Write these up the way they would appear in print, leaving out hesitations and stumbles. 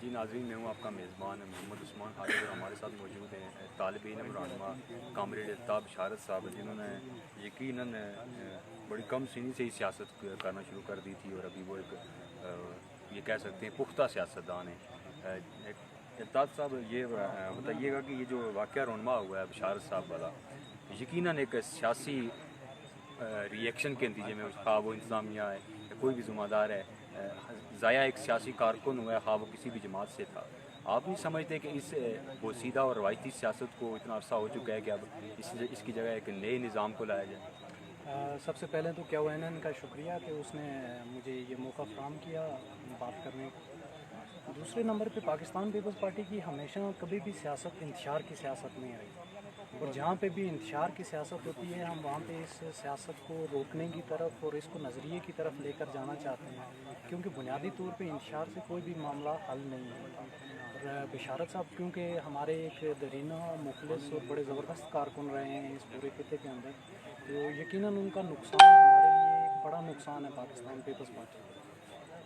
جی ناظرین، میں ہوں آپ کا میزبان محمد عثمان خالد اور ہمارے ساتھ موجود ہیں طالب علم رہنما کامریڈ الطاف بشارت صاحب، جنہوں نے یقیناً بڑی کم سنی سے ہی سیاست کرنا شروع کر دی تھی، اور ابھی وہ ایک یہ کہہ سکتے ہیں پختہ سیاستدان ہیں۔ الطاف صاحب، یہ بتائیے گا کہ یہ جو واقعہ رونما ہوا ہے بشارت صاحب والا، یقیناً ایک سیاسی ری ایکشن کے نتیجے میں خواہ وہ انتظامیہ ہے یا کوئی بھی ذمہ دار ہے، ضائع ایک سیاسی کارکن ہوا ہے، خواہ وہ کسی بھی جماعت سے تھا۔ آپ نہیں سمجھتے کہ اس پوشیدہ اور روایتی سیاست کو اتنا عرصہ ہو چکا ہے کہ اب اس کی جگہ ایک نئے نظام کو لایا جائے؟ سب سے پہلے تو QNN کا شکریہ کہ اس نے مجھے یہ موقع فراہم کیا بات کرنے کا۔ دوسرے نمبر پہ پاکستان پیپلز پارٹی کی ہمیشہ کبھی بھی سیاست انتشار کی سیاست نہیں رہی، اور جہاں پہ بھی انتشار کی سیاست ہوتی ہے ہم وہاں پہ اس سیاست کو روکنے کی طرف اور اس کو نظریے کی طرف لے کر جانا چاہتے ہیں، کیونکہ بنیادی طور پہ انتشار سے کوئی بھی معاملہ حل نہیں ہوتا۔ اور بشارت صاحب کیونکہ ہمارے ایک درینہ مخلص اور بڑے زبردست کارکن رہے ہیں اس پورے خطے کے اندر، تو یقیناً ان کا نقصان ہمارے لیے ایک بڑا نقصان ہے پاکستان پیپلز پارٹی کا۔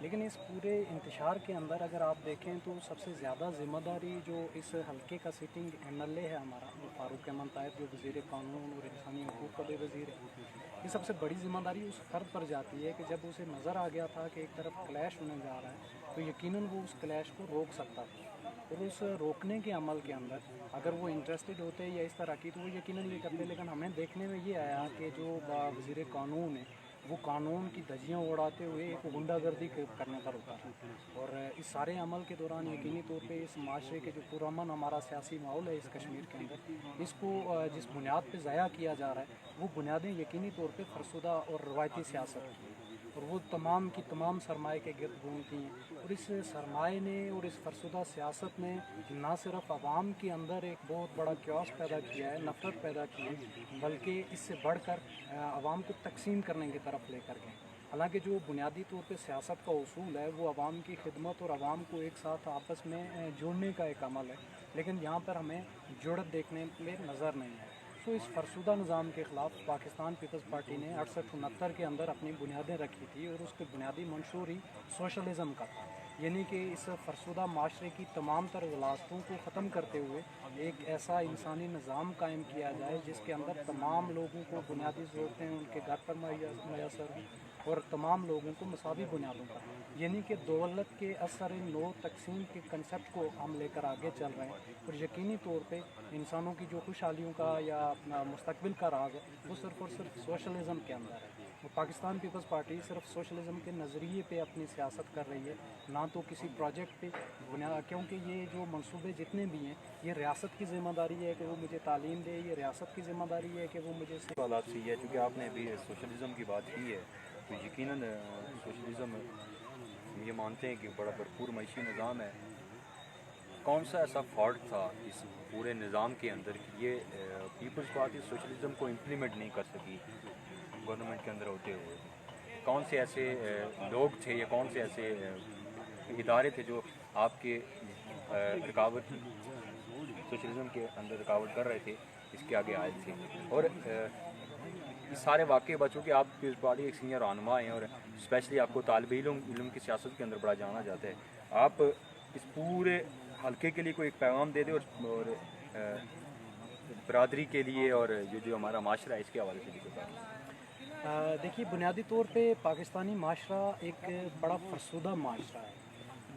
لیکن اس پورے انتشار کے اندر اگر آپ دیکھیں تو سب سے زیادہ ذمہ داری جو اس حلقے کا سٹنگ MLA ہے ہمارا فاروق احمد طاہر، جو وزیر قانون اور انسانی حقوق کا بھی وزیر ہے، یہ سب سے بڑی ذمہ داری اس فرد پر جاتی ہے کہ جب اسے نظر آ گیا تھا کہ ایک طرف کلیش ہونے جا رہا ہے تو یقیناً وہ اس کلیش کو روک سکتا تھا، اور اس روکنے کے عمل کے اندر اگر وہ انٹرسٹڈ ہوتے یا اس طرح کی تو وہ یقیناً یہ کرتے، لیکن ہمیں دیکھنے میں یہ آیا کہ جو وزیر قانون ہے وہ قانون کی دھجیاں اڑاتے ہوئے ایک غنڈہ گردی کرنے پر اترا، اور اس سارے عمل کے دوران یقینی طور پہ اس معاشرے کے جو پرامن ہمارا سیاسی ماحول ہے اس کشمیر کے اندر، اس کو جس بنیاد پہ ضائع کیا جا رہا ہے وہ بنیادیں یقینی طور پہ فرسودہ اور روایتی سیاست کی ہیں، اور وہ تمام کی تمام سرمایہ کے گرد گھومتی ہیں، اور اس سرمایہ نے اور اس فرسودہ سیاست نے نہ صرف عوام کے اندر ایک بہت بڑا کیوس پیدا کیا ہے، نفرت پیدا کی ہے، بلکہ اس سے بڑھ کر عوام کو تقسیم کرنے کی طرف لے کر گئے۔ حالانکہ جو بنیادی طور پہ سیاست کا اصول ہے وہ عوام کی خدمت اور عوام کو ایک ساتھ آپس میں جوڑنے کا ایک عمل ہے، لیکن یہاں پر ہمیں جڑت دیکھنے میں نظر نہیں ہے۔ سو اس فرسودہ نظام کے خلاف پاکستان پیپلز پارٹی نے 68-69 کے اندر اپنی بنیادیں رکھی تھی، اور اس کے بنیادی منشور ہی سوشلزم کا تھا، یعنی کہ اس فرسودہ معاشرے کی تمام تر غلاظتوں کو ختم کرتے ہوئے ایک ایسا انسانی نظام قائم کیا جائے جس کے اندر تمام لوگوں کو بنیادی ضرورتیں ان کے گھر پر میسر ہوں، اور تمام لوگوں کو مساوی بنیادوں پر، یعنی کہ دولت کے اثر نو تقسیم کے کنسپٹ کو ہم لے کر آگے چل رہے ہیں، اور یقینی طور پہ انسانوں کی جو خوشحالیوں کا یا اپنا مستقبل کا راز ہے وہ صرف اور صرف سوشلزم کے اندر ہے۔ پاکستان پیپلز پارٹی صرف سوشلزم کے نظریے پہ اپنی سیاست کر رہی ہے، نہ تو کسی پروجیکٹ پہ کیونکہ یہ جو منصوبے جتنے بھی ہیں یہ ریاست کی ذمہ داری ہے کہ وہ مجھے تعلیم دے، یہ ریاست کی ذمہ داری ہے کہ وہ مجھے سوال آپ سے یہ ہے، چونکہ آپ نے ابھی سوشلزم کی بات کی ہے، تو یقیناً سوشلزم ہم یہ مانتے ہیں کہ بڑا بھرپور معیشی نظام ہے۔ کون سا ایسا فالٹ تھا اس پورے نظام کے اندر کہ یہ پیپلز پارٹی سوشلزم کو امپلیمنٹ نہیں کر سکی گورنمنٹ کے اندر ہوتے ہوئے؟ کون سے ایسے لوگ تھے یا کون سے ایسے ادارے تھے جو آپ کے رکاوٹ سوشلزم کے اندر رکاوٹ کر رہے تھے، اس کے آگے آئے تھے؟ اور اس سارے واقعے بچوں کہ آپ پیپلز پارٹی ایک سینئر رہنما ہیں اور اسپیشلی آپ کو طالب علم کی سیاست کے اندر بڑا جانا جاتا ہے، آپ اس پورے حلقے کے لیے کوئی ایک پیغام دے دیں اور برادری کے لیے اور جو ہمارا معاشرہ ہے اس کے حوالے سے بھی بتائیں۔ دیکھیے، بنیادی طور پہ پاکستانی معاشرہ ایک بڑا فرسودہ معاشرہ ہے۔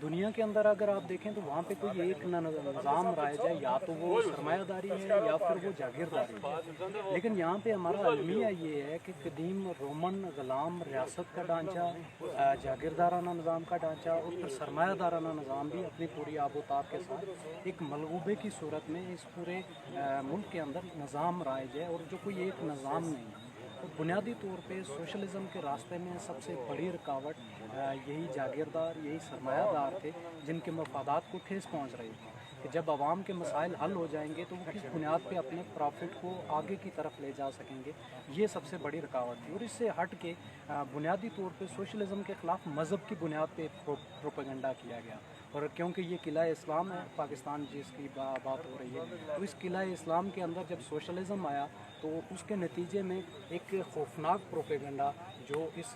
دنیا کے اندر اگر آپ دیکھیں تو وہاں پہ کوئی ایک نظام رائج ہے، یا تو وہ سرمایہ داری ہے یا پھر وہ جاگیرداری ہے، لیکن یہاں پہ ہمارا المیہ یہ ہے کہ قدیم رومن غلام ریاست کا ڈھانچہ، جاگیردارانہ نظام کا ڈھانچہ اور پھر سرمایہ دارانہ نظام بھی اپنی پوری آب و تاب کے ساتھ ایک ملغوبے کی صورت میں اس پورے ملک کے اندر نظام رائج ہے، اور جو کوئی ایک نظام نہیں ہے۔ اور بنیادی طور پہ سوشلزم کے راستے میں سب سے بڑی رکاوٹ یہی جاگیردار، یہی سرمایہ دار تھے جن کے مفادات کو ٹھیس پہنچ رہی تھی کہ جب عوام کے مسائل حل ہو جائیں گے تو وہ کس بنیاد پہ اپنے پروفٹ کو آگے کی طرف لے جا سکیں گے، یہ سب سے بڑی رکاوٹ تھی۔ اور اس سے ہٹ کے بنیادی طور پہ سوشلزم کے خلاف مذہب کی بنیاد پہ پروپیگنڈا کیا گیا، اور کیونکہ یہ قلعہ اسلام ہے پاکستان جس کی بات ہو رہی ہے، تو اس قلعہ اسلام کے اندر جب سوشلزم آیا تو اس کے نتیجے میں ایک خوفناک پروپیگنڈا جو اس